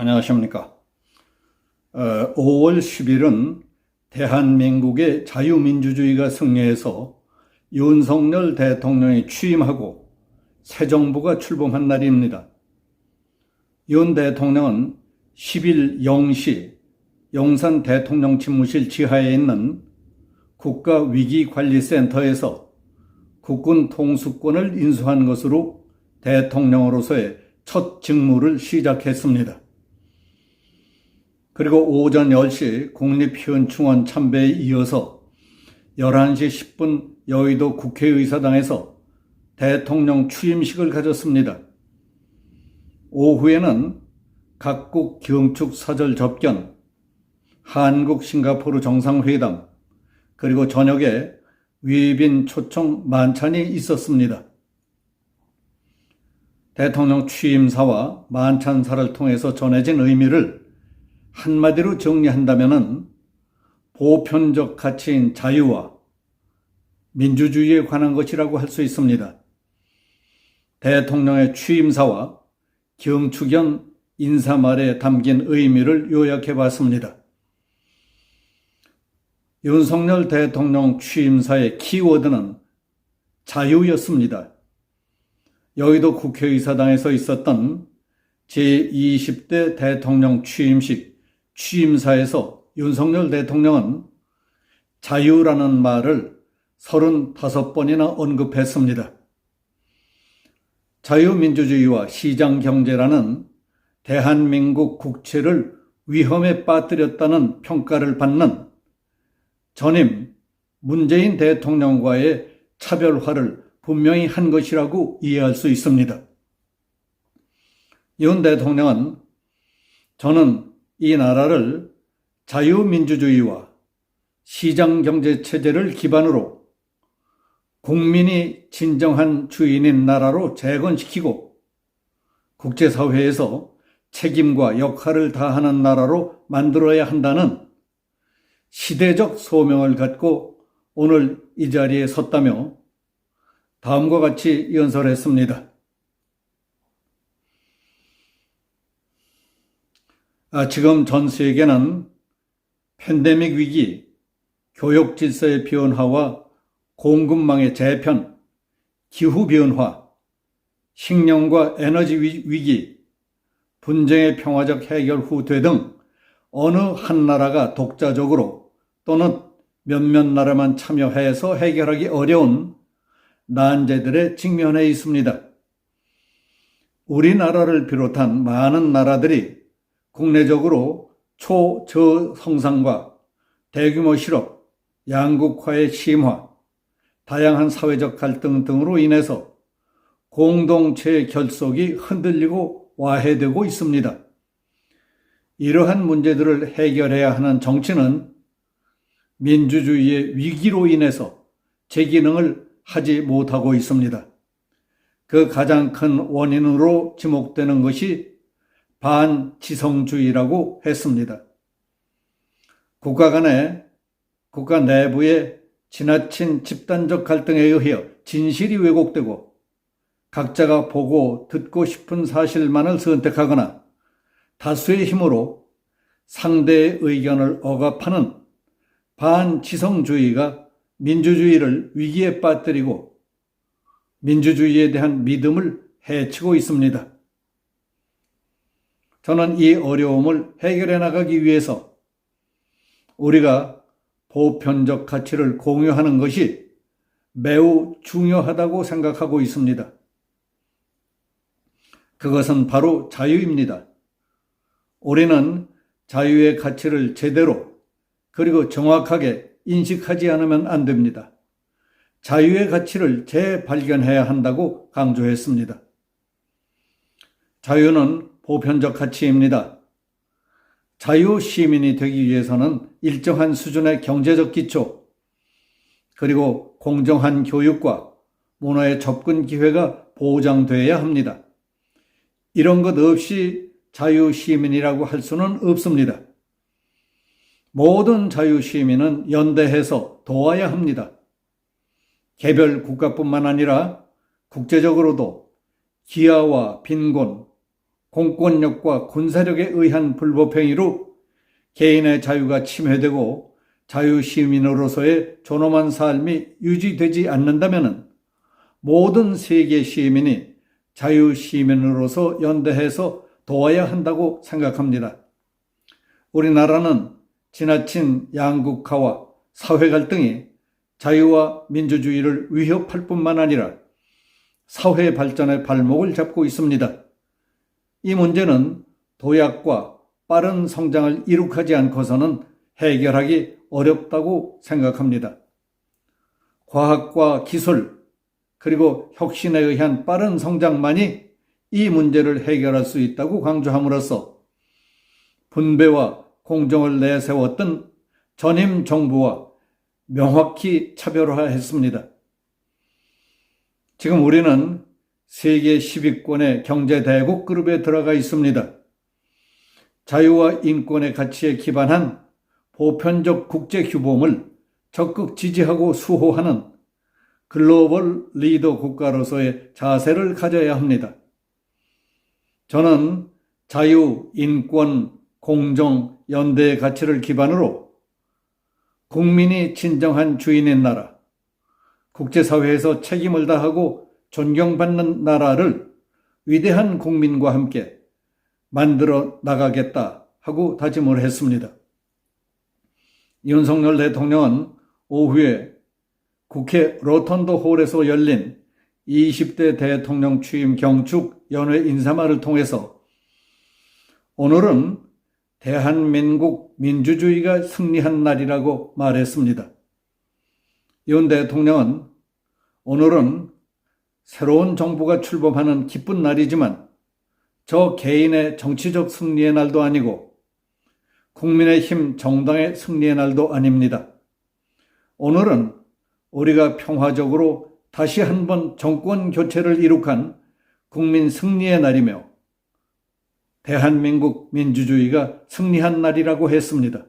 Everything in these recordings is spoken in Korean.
안녕하십니까. 5월 10일은 대한민국의 자유민주주의가 승리해서 윤석열 대통령이 취임하고 새 정부가 출범한 날입니다. 윤 대통령은 10일 0시 용산 대통령 집무실 지하에 있는 국가위기관리센터에서 국군 통수권을 인수한 것으로 대통령으로서의 첫 직무를 시작했습니다. 그리고 오전 10시 국립현충원 참배에 이어서 11시 10분 여의도 국회의사당에서 대통령 취임식을 가졌습니다. 오후에는 각국 경축 사절 접견, 한국 싱가포르 정상회담, 그리고 저녁에 위빈 초청 만찬이 있었습니다. 대통령 취임사와 만찬사를 통해서 전해진 의미를 한마디로 정리한다면 보편적 가치인 자유와 민주주의에 관한 것이라고 할 수 있습니다. 대통령의 취임사와 경축연 인사말에 담긴 의미를 요약해 봤습니다. 윤석열 대통령 취임사의 키워드는 자유였습니다. 여의도 국회의사당에서 있었던 제20대 대통령 취임식 취임사에서 윤석열 대통령은 자유라는 말을 35번이나 언급했습니다. 자유민주주의와 시장경제라는 대한민국 국채를 위험에 빠뜨렸다는 평가를 받는 전임 문재인 대통령과의 차별화를 분명히 한 것이라고 이해할 수 있습니다. 윤 대통령은 저는 이 나라를 자유민주주의와 시장경제체제를 기반으로 국민이 진정한 주인인 나라로 재건시키고 국제사회에서 책임과 역할을 다하는 나라로 만들어야 한다는 시대적 소명을 갖고 오늘 이 자리에 섰다며 다음과 같이 연설했습니다. 지금 전 세계는 팬데믹 위기, 교육 질서의 변화와 공급망의 재편, 기후변화, 식량과 에너지 위기, 분쟁의 평화적 해결 후퇴 등 어느 한 나라가 독자적으로 또는 몇몇 나라만 참여해서 해결하기 어려운 난제들에 직면해 있습니다. 우리나라를 비롯한 많은 나라들이 국내적으로 초저성장과 대규모 실업, 양극화의 심화, 다양한 사회적 갈등 등으로 인해서 공동체의 결속이 흔들리고 와해되고 있습니다. 이러한 문제들을 해결해야 하는 정치는 민주주의의 위기로 인해서 제 기능을 하지 못하고 있습니다. 그 가장 큰 원인으로 지목되는 것이 반지성주의라고 했습니다. 국가 내부의 지나친 집단적 갈등에 의하여 진실이 왜곡되고 각자가 보고 듣고 싶은 사실만을 선택하거나 다수의 힘으로 상대의 의견을 억압하는 반지성주의가 민주주의를 위기에 빠뜨리고 민주주의에 대한 믿음을 해치고 있습니다. 저는 이 어려움을 해결해 나가기 위해서 우리가 보편적 가치를 공유하는 것이 매우 중요하다고 생각하고 있습니다. 그것은 바로 자유입니다. 우리는 자유의 가치를 제대로 그리고 정확하게 인식하지 않으면 안 됩니다. 자유의 가치를 재발견해야 한다고 강조했습니다. 자유는 보편적 가치입니다. 자유 시민이 되기 위해서는 일정한 수준의 경제적 기초, 그리고 공정한 교육과 문화의 접근 기회가 보장되어야 합니다. 이런 것 없이 자유 시민이라고 할 수는 없습니다. 모든 자유 시민은 연대해서 도와야 합니다. 개별 국가뿐만 아니라 국제적으로도 기아와 빈곤, 공권력과 군사력에 의한 불법행위로 개인의 자유가 침해되고 자유시민으로서의 존엄한 삶이 유지되지 않는다면 모든 세계 시민이 자유시민으로서 연대해서 도와야 한다고 생각합니다. 우리나라는 지나친 양극화와 사회 갈등이 자유와 민주주의를 위협할 뿐만 아니라 사회 발전의 발목을 잡고 있습니다. 이 문제는 도약과 빠른 성장을 이룩하지 않고서는 해결하기 어렵다고 생각합니다. 과학과 기술, 그리고 혁신에 의한 빠른 성장만이 이 문제를 해결할 수 있다고 강조함으로써 분배와 공정을 내세웠던 전임 정부와 명확히 차별화했습니다. 지금 우리는 세계 10위권의 경제대국 그룹에 들어가 있습니다. 자유와 인권의 가치에 기반한 보편적 국제규범을 적극 지지하고 수호하는 글로벌 리더 국가로서의 자세를 가져야 합니다. 저는 자유, 인권, 공정, 연대의 가치를 기반으로 국민이 진정한 주인인 나라, 국제사회에서 책임을 다하고 존경받는 나라를 위대한 국민과 함께 만들어 나가겠다 하고 다짐을 했습니다. 윤석열 대통령은 오후에 국회 로턴도 홀에서 열린 20대 대통령 취임 경축 연회 인사말을 통해서 오늘은 대한민국 민주주의가 승리한 날이라고 말했습니다. 윤 대통령은 오늘은 새로운 정부가 출범하는 기쁜 날이지만 저 개인의 정치적 승리의 날도 아니고 국민의힘 정당의 승리의 날도 아닙니다. 오늘은 우리가 평화적으로 다시 한번 정권 교체를 이룩한 국민 승리의 날이며 대한민국 민주주의가 승리한 날이라고 했습니다.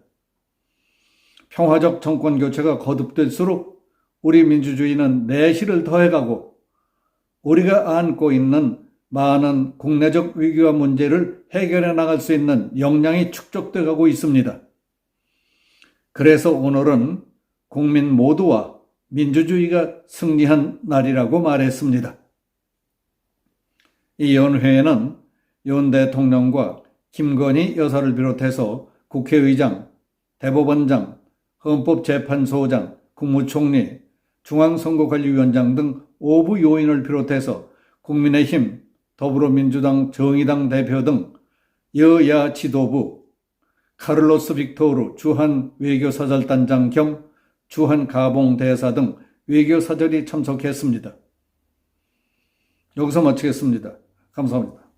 평화적 정권 교체가 거듭될수록 우리 민주주의는 내실을 더해가고 우리가 안고 있는 많은 국내적 위기와 문제를 해결해 나갈 수 있는 역량이 축적돼 가고 있습니다. 그래서 오늘은 국민 모두와 민주주의가 승리한 날이라고 말했습니다. 이 연회에는 윤 대통령과 김건희 여사를 비롯해서 국회의장, 대법원장, 헌법재판소장, 국무총리, 중앙선거관리위원장 등 5부 요인을 비롯해서 국민의힘, 더불어민주당, 정의당 대표 등 여야 지도부, 카를로스 빅토르 주한 외교사절단장 겸 주한 가봉 대사 등 외교사절이 참석했습니다. 여기서 마치겠습니다. 감사합니다.